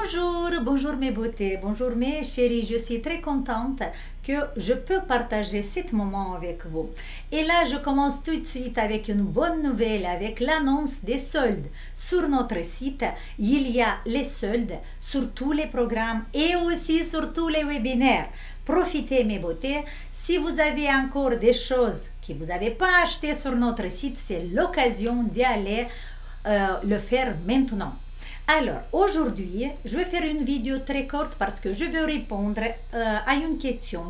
Bonjour, bonjour mes beautés, bonjour mes chéris, je suis très contente que je peux partager ce moment avec vous. Et là, je commence tout de suite avec une bonne nouvelle, avec l'annonce des soldes. Sur notre site, il y a les soldes sur tous les programmes et aussi sur tous les webinaires. Profitez mes beautés, si vous avez encore des choses que vous n'avez pas achetées sur notre site, c'est l'occasion d'y aller le faire maintenant. Alors, aujourd'hui, je vais faire une vidéo très courte parce que je veux répondre à une question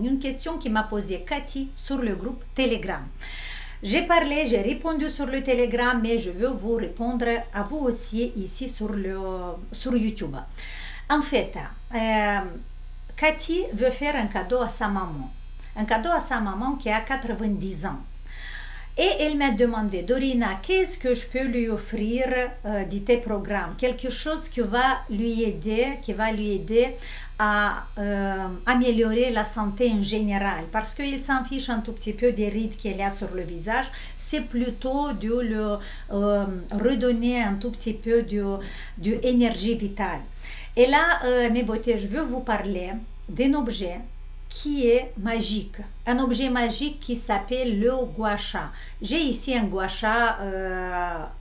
qui m'a posée Cathy sur le groupe Telegram. J'ai répondu sur le Telegram, mais je veux vous répondre à vous aussi ici sur YouTube. En fait, Cathy veut faire un cadeau à sa maman qui a 90 ans. Et elle m'a demandé, Dorina, qu'est-ce que je peux lui offrir de tes programmes? Quelque chose qui va lui aider à améliorer la santé en général. Parce qu'il s'en fiche un tout petit peu des rides qu'il a sur le visage. C'est plutôt de lui redonner un tout petit peu d'énergie vitale. Et là, mes beautés, je veux vous parler d'un objet qui est magique, un objet magique qui s'appelle le gua sha. J'ai ici un gua sha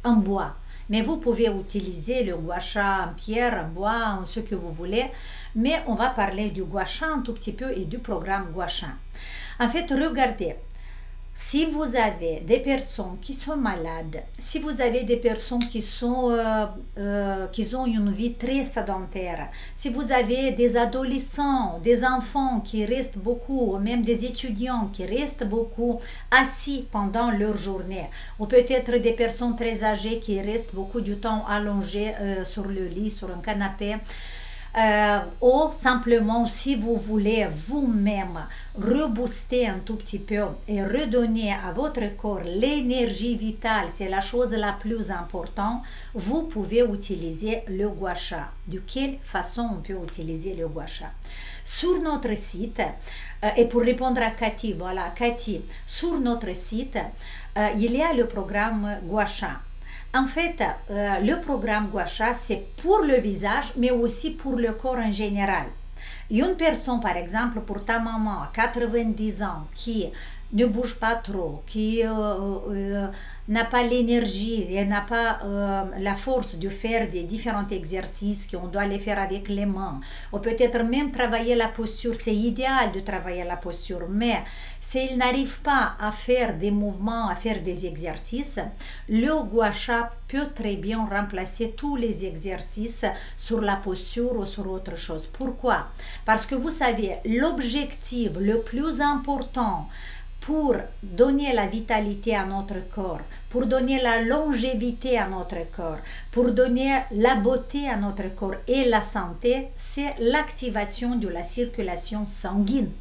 en bois, mais vous pouvez utiliser le gua sha en pierre, en bois, en ce que vous voulez, mais on va parler du gua sha un tout petit peu et du programme gua sha. En fait, regardez, si vous avez des personnes qui sont malades, si vous avez des personnes qui ont une vie très sédentaire, si vous avez des adolescents, des enfants qui restent beaucoup, ou même des étudiants qui restent beaucoup assis pendant leur journée, ou peut-être des personnes très âgées qui restent beaucoup du temps allongées sur le lit, sur un canapé, ou simplement si vous voulez vous-même rebooster un tout petit peu et redonner à votre corps l'énergie vitale, c'est la chose la plus importante, vous pouvez utiliser le gua sha. De quelle façon on peut utiliser le gua sha? Sur notre site, et pour répondre à Cathy, voilà, Cathy, sur notre site, il y a le programme gua sha. En fait, le programme gua sha, c'est pour le visage, mais aussi pour le corps en général. Une personne, par exemple, pour ta maman à 90 ans, qui ne bouge pas trop, qui n'a pas l'énergie et n'a pas la force de faire des différents exercices qu'on doit les faire avec les mains, ou peut-être même travailler la posture, c'est idéal de travailler la posture, mais s'il n'arrive pas à faire des mouvements, à faire des exercices, le gua sha peut très bien remplacer tous les exercices sur la posture ou sur autre chose. Pourquoi? Parce que vous savez, l'objectif le plus important pour donner la vitalité à notre corps, pour donner la longévité à notre corps, pour donner la beauté à notre corps et la santé, c'est l'activation de la circulation sanguine.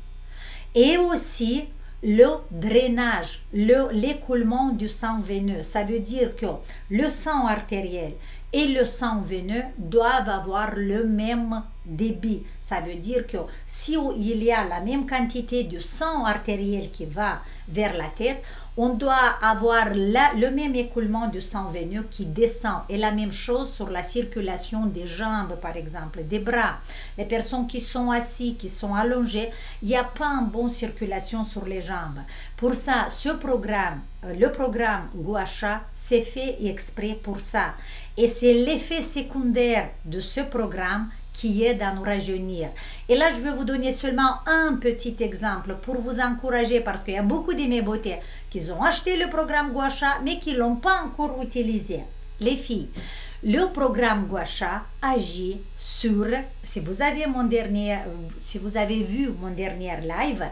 Et aussi le drainage, l'écoulement du sang veineux. Ça veut dire que le sang artériel et le sang veineux doivent avoir le même débit. Ça veut dire que si il y a la même quantité de sang artériel qui va vers la tête, on doit avoir le même écoulement du sang veineux qui descend. Et la même chose sur la circulation des jambes, par exemple, des bras. Les personnes qui sont assises, qui sont allongées, il n'y a pas une bonne circulation sur les jambes. Pour ça, le programme gua sha, c'est fait exprès pour ça. Et c'est l'effet secondaire de ce programme qui aide à nous rajeunir. Et là, je vais vous donner seulement un petit exemple pour vous encourager, parce qu'il y a beaucoup de mes beautés qui ont acheté le programme gua sha, mais qui ne l'ont pas encore utilisé. Les filles, le programme gua sha agit sur, si vous avez vu mon dernier live,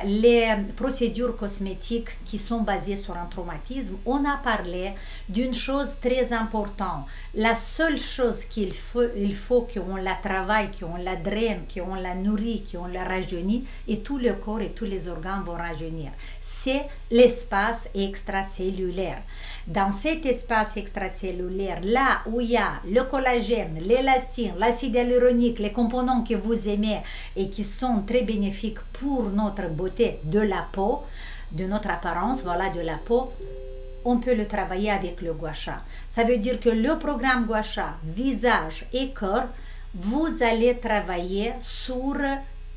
les procédures cosmétiques qui sont basées sur un traumatisme, on a parlé d'une chose très importante. La seule chose qu'il faut qu'on la travaille, qu'on la draine, qu'on la nourrit, qu'on la rajeunit, et tout le corps et tous les organes vont rajeunir. C'est l'espace extracellulaire. Dans cet espace extracellulaire, là où il y a le collagène, l'élastine, l'acide hyaluronique, les composants que vous aimez et qui sont très bénéfiques pour notre beauté de la peau, de notre apparence, voilà, de la peau, on peut le travailler avec le gua sha. Ça veut dire que le programme gua sha, visage et corps, vous allez travailler sur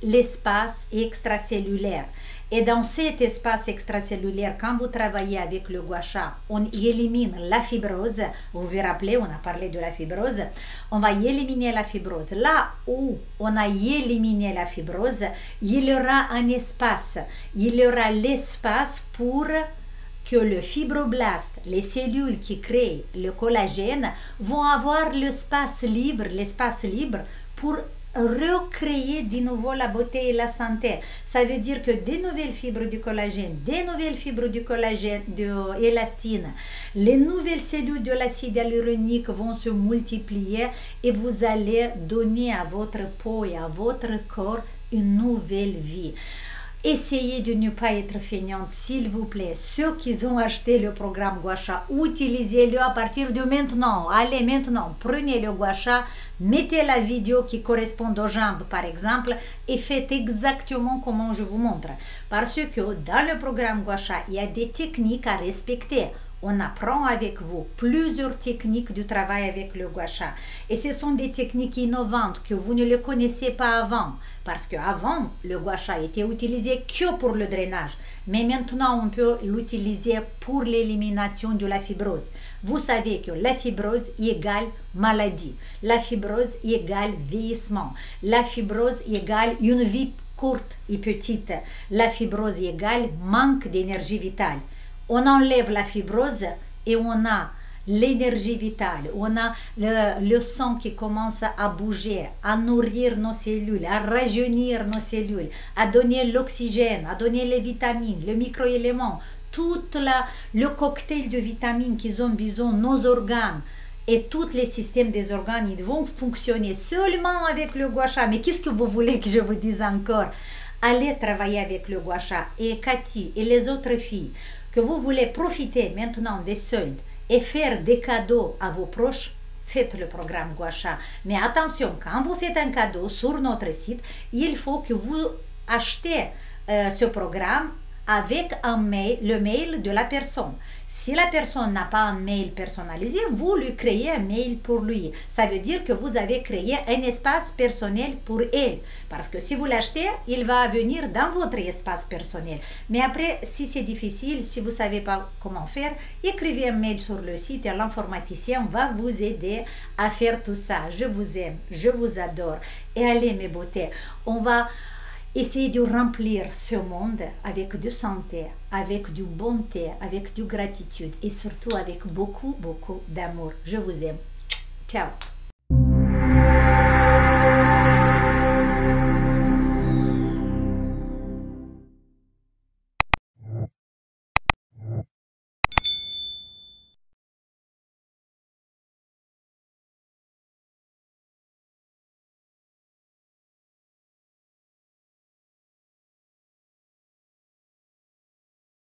l'espace extracellulaire. Et dans cet espace extracellulaire, quand vous travaillez avec le gua sha, on y élimine la fibrose. Vous vous rappelez, on a parlé de la fibrose. On va y éliminer la fibrose. Là où on a éliminé la fibrose, il y aura un espace. Il y aura l'espace pour que le fibroblast, les cellules qui créent le collagène, vont avoir l'espace libre pour recréer de nouveau la beauté et la santé. Ça veut dire que des nouvelles fibres du collagène, des nouvelles fibres du collagène, de élastine, les nouvelles cellules de l'acide hyaluronique vont se multiplier et vous allez donner à votre peau et à votre corps une nouvelle vie. Essayez de ne pas être feignante, s'il vous plaît. Ceux qui ont acheté le programme gua sha, utilisez-le à partir de maintenant. Allez maintenant, prenez le gua sha, mettez la vidéo qui correspond aux jambes par exemple et faites exactement comme je vous montre. Parce que dans le programme gua sha, il y a des techniques à respecter. On apprend avec vous plusieurs techniques du travail avec le gua sha. Et ce sont des techniques innovantes que vous ne les connaissez pas avant. Parce qu'avant, le gua sha était utilisé que pour le drainage. Mais maintenant, on peut l'utiliser pour l'élimination de la fibrose. Vous savez que la fibrose égale maladie. La fibrose égale vieillissement. La fibrose égale une vie courte et petite. La fibrose égale manque d'énergie vitale. On enlève la fibrose et on a l'énergie vitale, on a le sang qui commence à bouger, à nourrir nos cellules, à rajeunir nos cellules, à donner l'oxygène, à donner les vitamines, les microéléments, tout le cocktail de vitamines qu'ils ont besoin, nos organes. Et tous les systèmes des organes, ils vont fonctionner seulement avec le gua sha. Mais qu'est-ce que vous voulez que je vous dise encore? Allez travailler avec le gua sha. Et Cathy et les autres filles, que vous voulez profiter maintenant des soldes et faire des cadeaux à vos proches, faites le programme gua sha. Mais attention, quand vous faites un cadeau sur notre site, il faut que vous achetez ce programme avec le mail de la personne. Si la personne n'a pas un mail personnalisé, vous lui créez un mail pour lui. Ça veut dire que vous avez créé un espace personnel pour elle. Parce que si vous l'achetez, il va venir dans votre espace personnel. Mais après, si c'est difficile, si vous ne savez pas comment faire, écrivez un mail sur le site et l'informaticien va vous aider à faire tout ça. Je vous aime, je vous adore. Et allez mes beautés, on va essayer de remplir ce monde avec de santé, avec du bonté, avec de gratitude et surtout avec beaucoup, beaucoup d'amour. Je vous aime. Ciao.